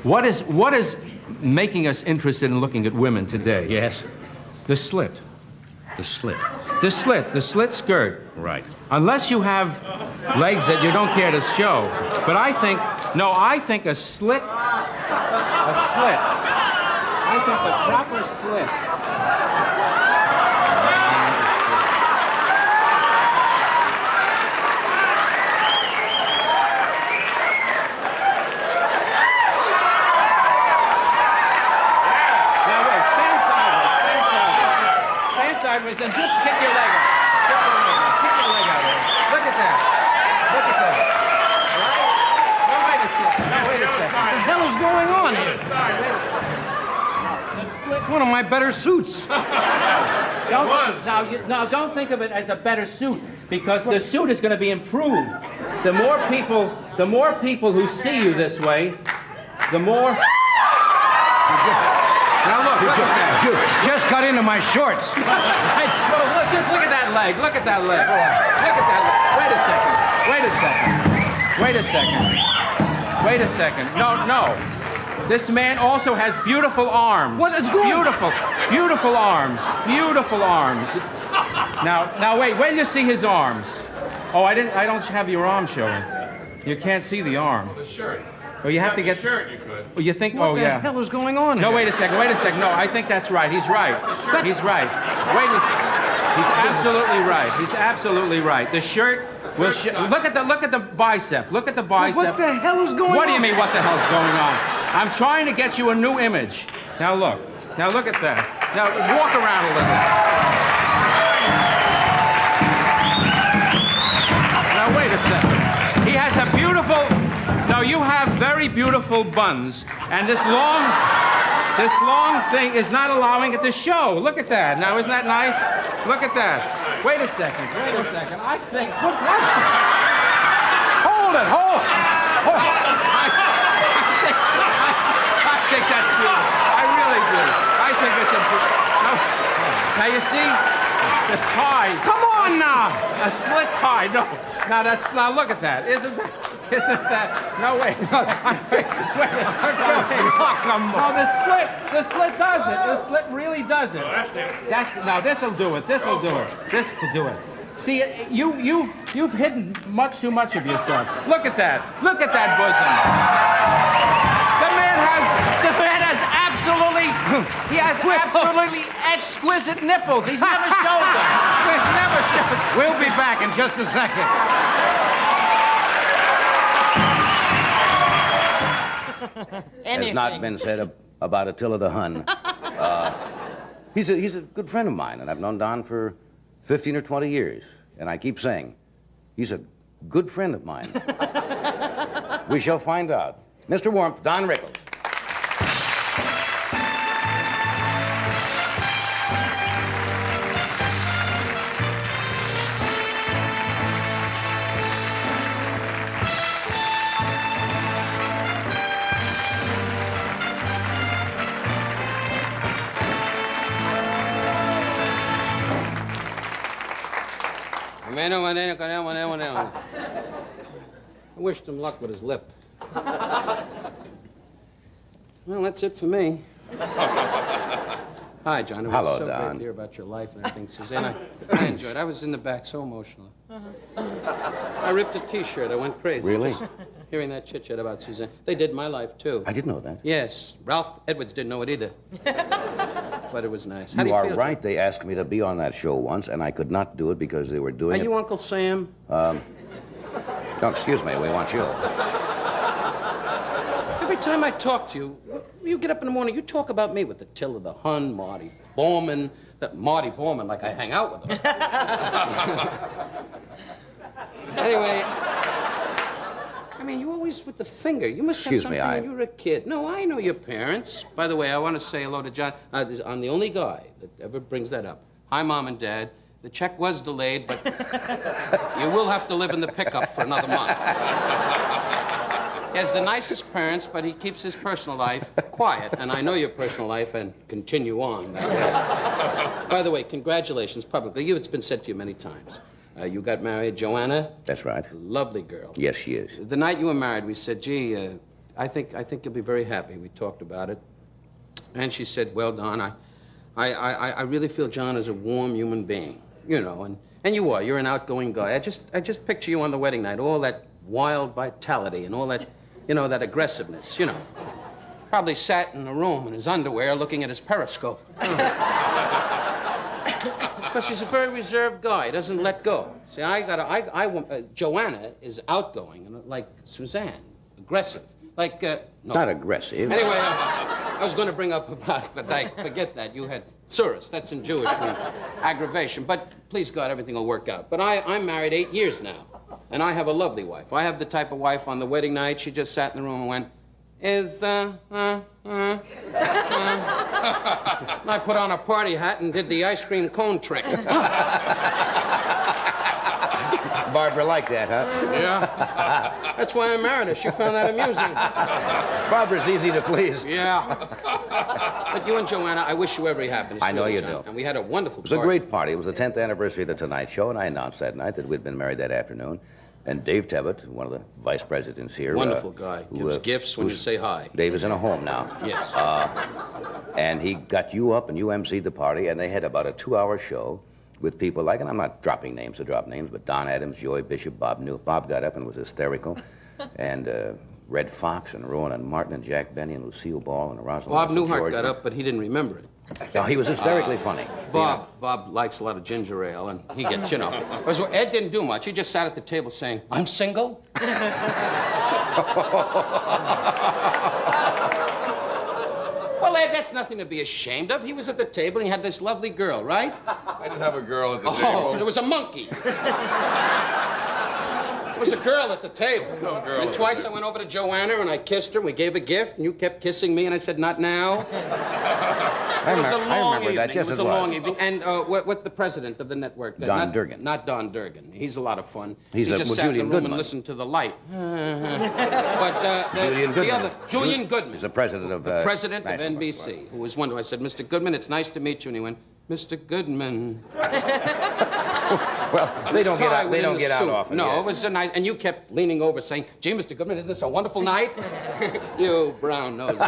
what is making us interested in looking at women today? Yes. The slit. The slit. The slit skirt. Right. Unless you have legs that you don't care to show. But I think a slit. I think a proper slit. Now wait, stand sideways and just kick your leg out. Kick your leg out. Look at that. Right? Now wait a second. What the hell is going on here? The slit's one of my better suits. Now don't think of it as a better suit, because the suit is going to be improved. The more people who see you this way, the more. Now look at that. You just cut into my shorts. Look, just look at that leg. Look at that leg. Wait a second. wait a second. Wait a second. No. This man also has beautiful arms. What is going on? Beautiful arms. Beautiful arms. Now wait till you see his arms. Oh, I don't have your arm showing. You can't see the arm. The shirt. Oh, you have to get. The shirt, you could. Oh, you think? What Oh, the yeah. hell is going on No, here? wait a second. No, I think that's right. He's right. He's right. Wait. He's absolutely right. He's absolutely right. The shirt will. Look at the bicep. Look at the bicep. What the hell is going on? What do you mean? What the hell's going on? I'm trying to get you a new image. Now look. Now look at that. Now walk around a little. Now wait a second. He has a beautiful. No, you have very beautiful buns, and this long thing is not allowing it to show. Look at that. Now, isn't that nice? Look at that. Wait a second. I think. What? Hold it. I think that's beautiful. I really do. I think it's important. Now you see the tie. Come on now. A slit tie. No. Now look at that. Isn't that? No, wait. No, no, the slit does it. The slit really does it. That's it. Now this'll do it. This'll do it. See, you've hidden much too much of yourself. Look at that. Look at that bosom. The man has absolutely exquisite nipples. He's never showed them. He's never showed. We'll be back in just a second. Has not been said about Attila the Hun. He's a good friend of mine, and I've known Don for 15 or 20 years. And I keep saying, he's a good friend of mine. We shall find out. Mr. Warmth, Don Rickles. I wished him luck with his lip. Well, that's it for me. Hi, John. It was Hello, so great Don. to hear about your life and everything, Suzanne. I enjoyed it. I was in the back so emotional. I ripped a T-shirt. I went crazy. Really? Just hearing that chit-chat about Suzanne. They did my life, too. I didn't know that. Yes. Ralph Edwards didn't know it either. But it was nice. How do You you are feel, right. John? They asked me to be on that show once, and I could not do it because they were doing Are it. you Uncle Sam? Oh, excuse me. We want you. Every time I talk to you, you get up in the morning, you talk about me with Attila the Hun, Marty Bormann, like I hang out with him. Anyway, I mean, you always with the finger. You must have Excuse something me, when you were a kid. No, I know your parents. By the way, I want to say hello to John. I'm the only guy that ever brings that up. Hi, Mom and Dad. The check was delayed, but you will have to live in the pickup for another month. He has the nicest parents, but he keeps his personal life quiet. And I know your personal life and continue on that way. By the way, congratulations publicly. It's been said to you many times. You got married, Joanna. That's right. Lovely girl. Yes, she is. The night you were married, we said, gee, I think you'll be very happy. We talked about it. And she said, well, Don, I really feel John is a warm human being. You know, and you are. You're an outgoing guy. I just picture you on the wedding night, all that wild vitality and all that, that aggressiveness, Probably sat in a room in his underwear looking at his periscope. Because he's a very reserved guy. He doesn't let go. See, Joanna is outgoing, like Suzanne, aggressive. Like, no. Not aggressive. Anyway, I was going to bring up about, but I forget that. You had tsuris. That's in Jewish mean aggravation. But please God, everything will work out. But I'm married 8 years now, and I have a lovely wife. I have the type of wife on the wedding night, she just sat in the room and went, and I put on a party hat and did the ice cream cone trick. Barbara liked that, huh? Yeah. That's why I married her. She found that amusing. Barbara's easy to please. Yeah. But you and Joanna, I wish you every happiness. I know really, you John. do. And we had a wonderful It was a party. great party. It was the 10th anniversary of The Tonight Show, and I announced that night that we'd been married that afternoon. And Dave Tebbett, one of the vice presidents here. Wonderful guy. Gives gifts when you say hi. Dave is in a home now. Yes. And he got you up and you emceed the party, and they had about a 2-hour show with people like, and I'm not dropping names to drop names, but Don Adams, Joey Bishop, Bob New. Bob got up and was hysterical. And Red Fox and Rowan and Martin and Jack Benny and Lucille Ball and Rosalind. Bob and Newhart George. got up, but he didn't remember it. No, he was hysterically funny. Bob likes a lot of ginger ale, and he gets, you know. Whereas Ed didn't do much. He just sat at the table saying, "I'm single." Well, Ed, that's nothing to be ashamed of. He was at the table and he had this lovely girl, right? I didn't have a girl at the Oh, table. there was a monkey. There was a girl at the table. No girl And at twice the I went over to Joanna and I kissed her and we gave a gift and you kept kissing me and I said, "Not now." It was a long evening. that just It was a long evening. And what the president of the network? Don Durgan. Not Don Durgan. He's a lot of fun. He's he a- just well, sat in Julian the room Goodman. and listened to the light. But Julian the Goodman. other, Julian Goodman. He's the president of... The president of National NBC, who was wonderful. I said, "Mr. Goodman, it's nice to meet you." And he went, "Mr. Goodman." Well, they don't get out, Tie within the out suit. often. No, yes. it was a nice, and you kept leaning over saying, "Gee, Mr. Goodman, isn't this a wonderful night?" You brown nose.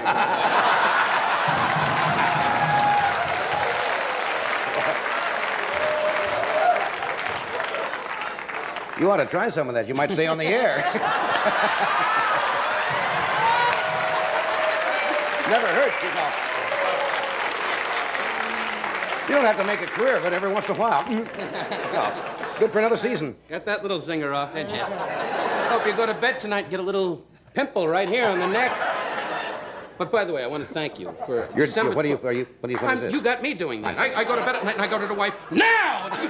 You ought to try some of that. You might stay on the air. Never hurts, you know. You don't have to make a career of it every once in a while. No. Good for another season. Got that little zinger off, did you? Hope you go to bed tonight and get a little pimple right here on the neck. But by the way, I want to thank you for December. What do you what is this? You got me doing that. I go to bed at night and I go to the wife, "Now!" And she,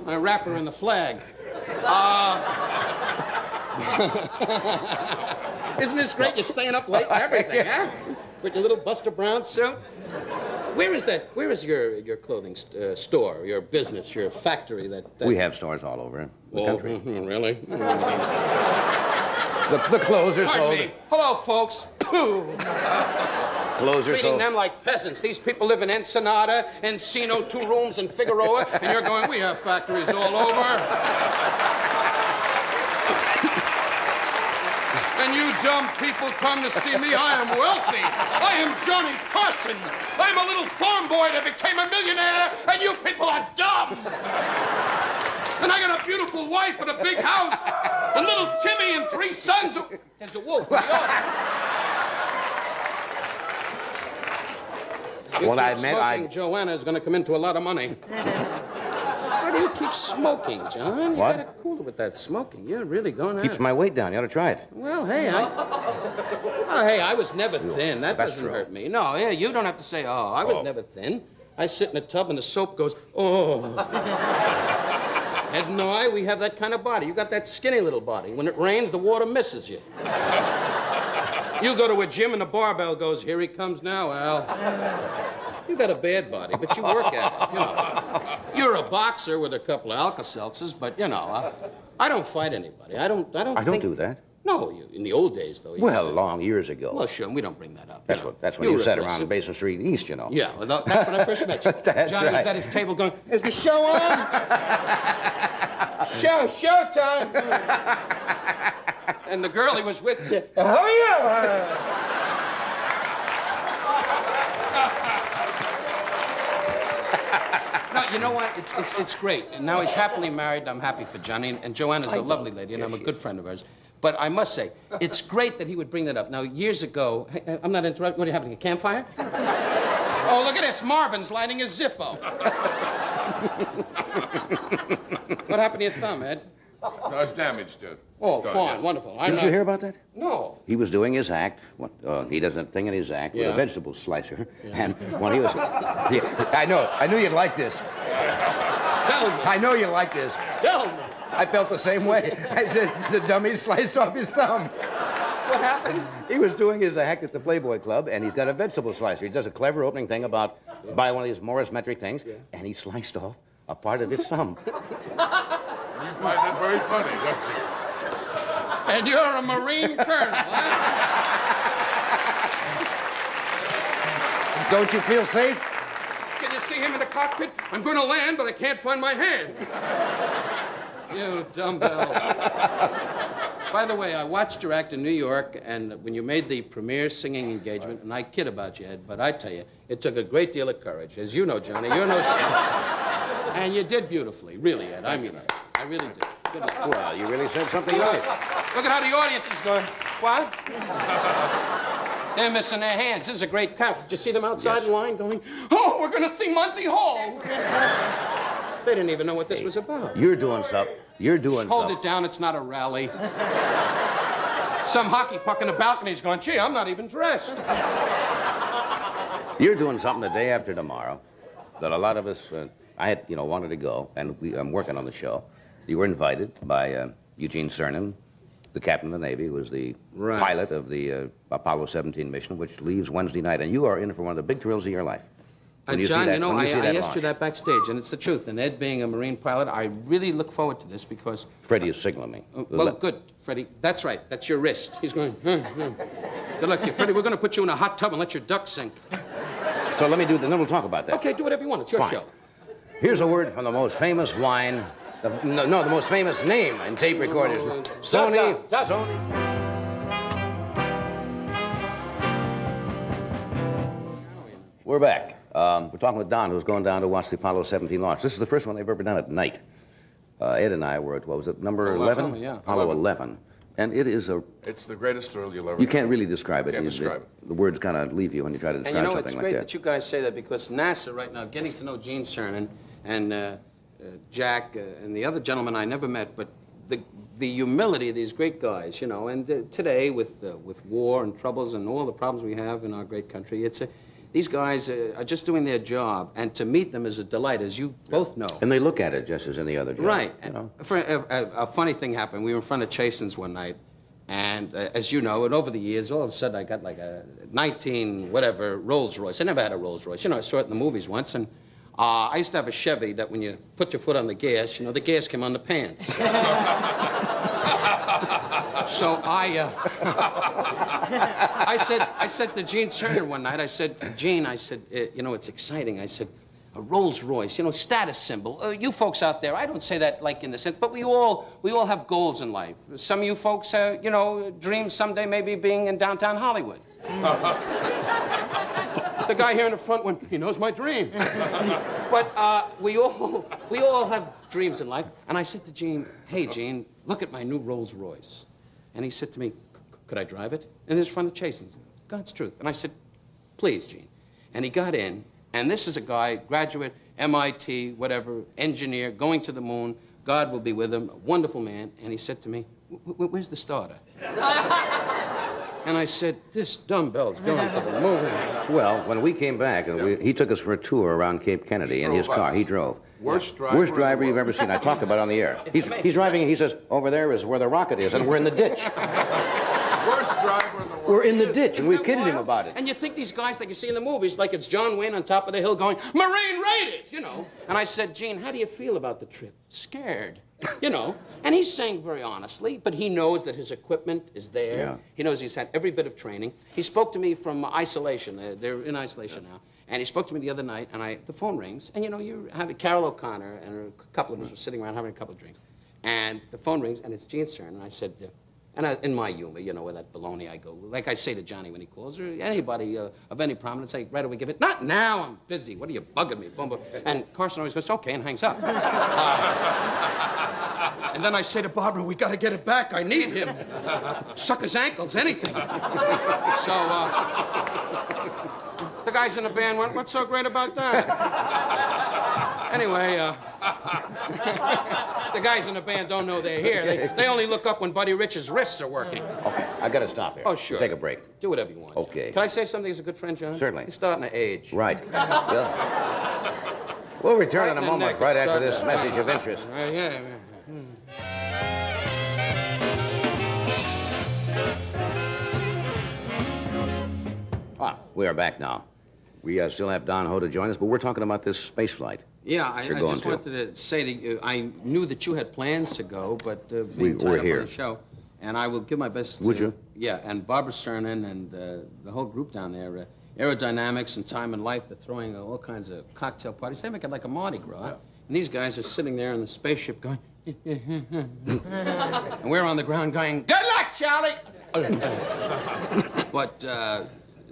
I wrap her in the flag. Isn't this great? You're staying up late and everything, huh? With your little Buster Brown suit. Where is your clothing store, your business, your factory? That We have stores all over the country. Really? The clothes are Pardon sold. me. Hello, folks. Clothes are Treating sold. them like peasants. These people live in Ensenada, Encino, 2 rooms, and Figueroa, and you're going, "We have factories all over." And you dumb people come to see me. I am wealthy. I am Johnny Carson. I'm a little farm boy that became a millionaire, and you people are dumb. And I got a beautiful wife and a big house, and little Timmy and 3 sons. There's a wolf in the audience. Well, I meant Joanna's going to come into a lot of money. Why do you keep smoking, John? You What? gotta cool it with that smoking. You're really going at Keeps it. my weight down. You ought to try it. Well, hey, I was never thin. That That's doesn't true. hurt me. No, yeah, you don't have to say, "Oh, I was never thin." I sit in a tub and the soap goes, "Oh." Ed and I, we have that kind of body. You got that skinny little body. When it rains, the water misses you. You go to a gym and the barbell goes, "Here he comes now, Al." You got a bad body, but you work at it, you know. You're a boxer with a couple of Alka-Seltzers, but, you know, I don't fight anybody. I don't do that. No, in the old days, though. Well, long years ago. Well, sure, we don't bring that up. That's you know. when you You're sat aggressive. around Basin Street East, you know. Yeah, well, that's when I first met you. That's Johnny was right. at his table going, "Is the show on?" Showtime. And the girl he was with said, "Oh, yeah." No, you know what? It's great. And now he's happily married. I'm happy for Johnny. And Joanna's a lovely lady, and I'm a good friend of hers. But I must say, it's great that he would bring that up. Now, years ago, hey, I'm not interrupting. What are you having, a campfire? Oh, look at this. Marvin's lighting his Zippo. What happened to your thumb, Ed? No, it's damaged. Oh, Done, fine, yes. wonderful. Didn't you hear about that? No. He was doing his act. He does a thing in his act with Yeah. a vegetable slicer. And when he was... Yeah, I knew you'd like this. Tell me. I know you like this. Tell me. I felt the same way. I said, the dummy sliced off his thumb. What happened? He was doing his act at the Playboy Club, and he's got a vegetable slicer. He does a clever opening thing about buy one of these Morris metric things, and he sliced off a part of his thumb. You find that very funny, don't you? And you're a Marine colonel, huh? Don't you feel safe? Can you see him in the cockpit? I'm going to land, but I can't find my hand. You dumbbell. By the way, I watched your act in New York, and when you made the premiere singing engagement, and I kid about you, Ed, but I tell you, it took a great deal of courage. As you know, Johnny, you're no and you did beautifully, really, Ed. I mean it. I really did. Good luck. Well, you really said something nice. Look at how the audience is going. What? They're missing their hands. This is a great crowd. Did you see them outside in line going, oh, we're going to see Monty Hall? They didn't even know what this was about. You're doing something. You're doing Hold something. it down. It's not a rally. Some hockey puck in the balcony's going, gee, I'm not even dressed. You're doing something the day after tomorrow that a lot of us, I had, wanted to go, and I'm working on the show. You were invited by Eugene Cernan, the captain of the Navy, who was the pilot of the Apollo 17 mission, which leaves Wednesday night, and you are in for one of the big thrills of your life. When you see John, that, you know, when I see that asked launch. you that backstage, and it's the truth. And Ed being a Marine pilot, I really look forward to this because... Freddie is signaling me. Well, good, Freddie. That's right. That's your wrist. He's going, Good luck to you, Freddie. We're going to put you in a hot tub and let your duck sink. So let me do then we'll talk about that. Okay, do whatever you want. It's your Fine. show. Here's a word from the most famous wine, the most famous name in tape recorders. Sony. We're back. We're talking with Don, who's going down to watch the Apollo 17 launch. This is the first one they've ever done at night. Ed and I were at, what was it, number 11? Yeah. Apollo 11. And it is It's the greatest thrill you'll ever you can't really describe it. Can't describe it. The words kind of leave you when you try to And describe you know, something it's like great that. that you guys say that because NASA right now, getting to know Gene Cernan and Jack and the other gentleman I never met, but the humility of these great guys, and today with war and troubles and all the problems we have in our great country, these guys are just doing their job, and to meet them is a delight, as you both know. And they look at it just as any other job. Right. You know? A funny thing happened. We were in front of Chasen's one night, and as you know, and over the years, all of a sudden I got like a 19-whatever Rolls Royce. I never had a Rolls Royce. I saw it in the movies once, and I used to have a Chevy that when you put your foot on the gas, the gas came on the pants. So I said to Gene Cernan one night, I said, Gene, it's exciting. I said, a Rolls Royce, status symbol. You folks out there, I don't say that like in the sense, but we all have goals in life. Some of you folks, dream someday maybe being in downtown Hollywood. The guy here in the front went, he knows my dream. But we all have dreams in life. And I said to Gene, hey, Gene, look at my new Rolls Royce. And he said to me, could I drive it? And it's front of Chasen's. God's truth. And I said, please, Gene. And he got in, and this is a guy, graduate, MIT, whatever, engineer, going to the moon. God will be with him, a wonderful man. And he said to me, where's the starter? And I said, this dumbbell's going to the moon. Well, when we came back, and he took us for a tour around Cape Kennedy in his car. He drove. Worst driver you've ever seen. I talked about it on the air. He's driving, and he says, over there is where the rocket is, and we're in the ditch. Worst driver in the world. We're in the ditch, and we've Isn't that kidded him wild? about it. And you think these guys like you see in the movies, like it's John Wayne on top of the hill going, Marine Raiders, And I said, Gene, how do you feel about the trip? Scared, And he's saying very honestly, but he knows that his equipment is there. Yeah. He knows he's had every bit of training. He spoke to me from isolation. They're in isolation now. And he spoke to me the other night, and the phone rings, and you're having Carol O'Connor and a couple of us were sitting around having a couple of drinks. And the phone rings, and it's Gene Cernan, and I said, in my humor, with that baloney, I go, like I say to Johnny when he calls, or anybody of any prominence, I right away give it, not now, I'm busy, what are you bugging me, boom, boom. And Carson always goes, okay, and hangs up. And then I say to Barbara, we got to get it back, I need him. Suck his ankles, anything. So, the guys in the band went, what's so great about that? Anyway, the guys in the band don't know they're here. They only look up when Buddy Rich's wrists are working. Okay, I got to stop here. Oh, sure. Take a break. Do whatever you want. Okay. Can I say something as a good friend, John? Certainly. You're starting to age. Right. Well, we'll return in a moment, right after this message of interest. Yeah. We are back now. We still have Don Ho to join us, but we're talking about this space flight. Yeah, I You're going just to. wanted to say to you, I knew that you had plans to go, but We being tied were up here. on the show, and I will give my best. Would you? Yeah, and Barbara Cernan and the whole group down there, Aerodynamics and Time and Life, they're throwing all kinds of cocktail parties. They make it like a Mardi Gras. Yeah. And these guys are sitting there in the spaceship going, And we're on the ground going, good luck, Charlie! But,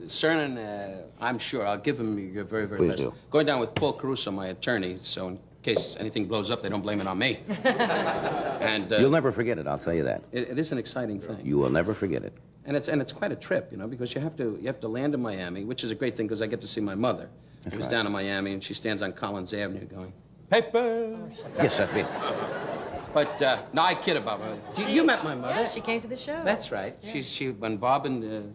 Cernan, I'm sure I'll give him your very, very Please best. do. Going down with Paul Caruso, my attorney, so in case anything blows up, they don't blame it on me. And You'll never forget it, I'll tell you that. it is an exciting thing. You will never forget it. And it's quite a trip, you know, because you have to land in Miami, which is a great thing because I get to see my mother. Who's right. down in Miami, and she stands on Collins Avenue going, paper. Yes, that's me. But no, I kid about her. You met my mother. Yeah, she came to the show. That's right. She when Bob and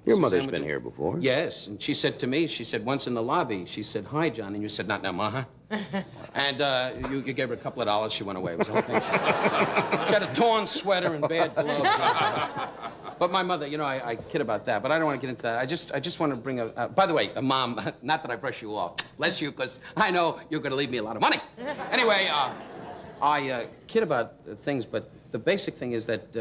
Your mother's Suzanne been were- here before. Yes, and she said to me, she said once in the lobby, she said, hi, John, and you said, not now, Ma, huh? And you gave her a couple of dollars, she went away. It was the whole thing. She had a torn sweater and bad gloves. But my mother, you know, I kid about that, but I don't want to get into that. I just want to bring by the way, Mom, not that I brush you off. Bless you, because I know you're going to leave me a lot of money. Anyway, I kid about things, but the basic thing is that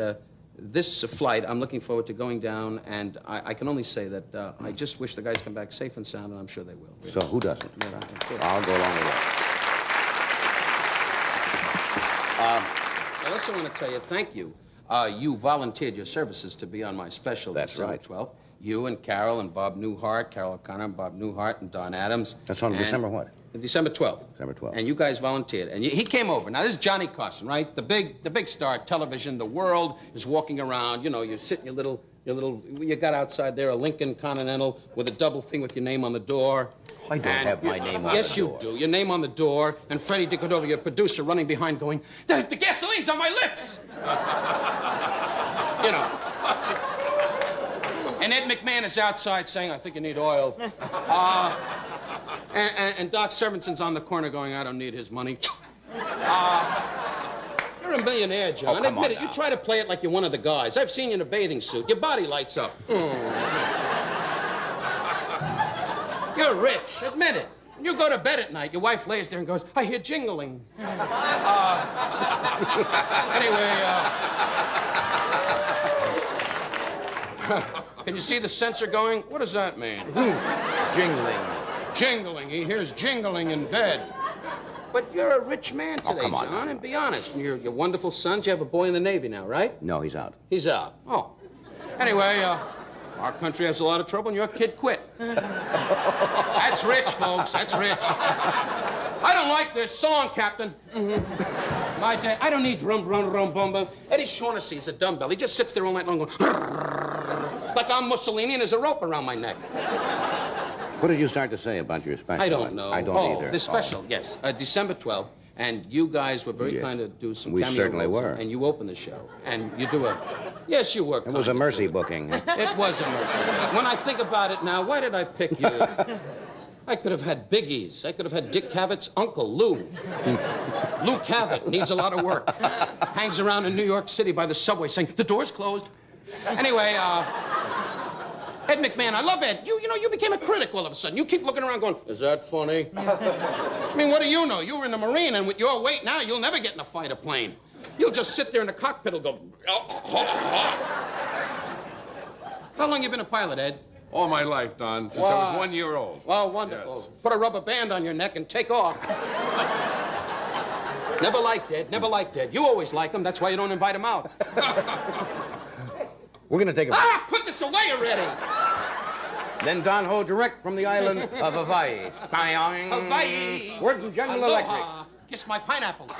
this flight, I'm looking forward to going down, and I can only say that I just wish the guys come back safe and sound, and I'm sure they will. So who doesn't? Yeah, I'm sure. I'll go along with that. I also want to tell you, thank you. You volunteered your services to be on my special That's December right. 12th. You and Carol and Bob Newhart, Carol O'Connor and Bob Newhart and Don Adams. That's on and- December what? December 12th. December 12th. And you guys volunteered. And he came over. Now, this is Johnny Carson, right? The big star of television. The world is walking around. You know, you're sitting you got outside there a Lincoln Continental with a double thing with your name on the door. I don't have my name on Yes, the you door. do. Your name on the door, and Freddie DiCordova, your producer, running behind going, the gasoline's on my lips! You know. And Ed McMahon is outside saying, I think you need oil. And Doc Servenson's on the corner going, I don't need his money. You're a millionaire, John. Oh, come Admit on it. You now. try to play it like you're one of the guys. I've seen you in a bathing suit. Your body lights up. You're rich. Admit it. When you go to bed at night, your wife lays there and goes, I hear jingling. Can you see the sensor going? What does that mean? Jingling. Jingling. He hears jingling in bed. But you're a rich man today, come on John, now. and be honest. Your wonderful sons, you have a boy in the Navy now, right? No, he's out. He's out. Oh. Anyway, our country has a lot of trouble, and your kid quit. That's rich, folks. That's rich. I don't like this song, Captain. My dad, I don't need rum, rum, rum, bum, bum. Eddie Shaughnessy is a dumbbell. He just sits there all night long going, like I'm Mussolini and there's a rope around my neck. What did you start to say about your special? I don't know. I don't either. The special, yes. December 12th. And you guys were very Yes. kind to do some We cameo certainly roles, were. And you opened the show. And you do a... Yes, you were It was a kind to mercy do it. booking. It was a mercy. When I think about it now, why did I pick you? I could have had Biggie's. I could have had Dick Cavett Uncle, Lou. Lou Cavett needs a lot of work. Hangs around in New York City by the subway saying, the door's closed. Anyway, Ed McMahon, I love Ed. You know, you became a critic all of a sudden. You keep looking around going, is that funny? I mean, what do you know? You were in the Marine, and with your weight now, you'll never get in a fighter plane. You'll just sit there in the cockpit and go, How long you been a pilot, Ed? All my life, Don, since I was 1 year old. Oh, wonderful. Yes. Put a rubber band on your neck and take off. Never liked Ed, never liked Ed. You always like him, that's why you don't invite him out. We're going to take a... Ah, put this away already! Then Don Ho direct from the island of Hawaii. Hawaii! Working General Aloha. Electric. Kiss my pineapples.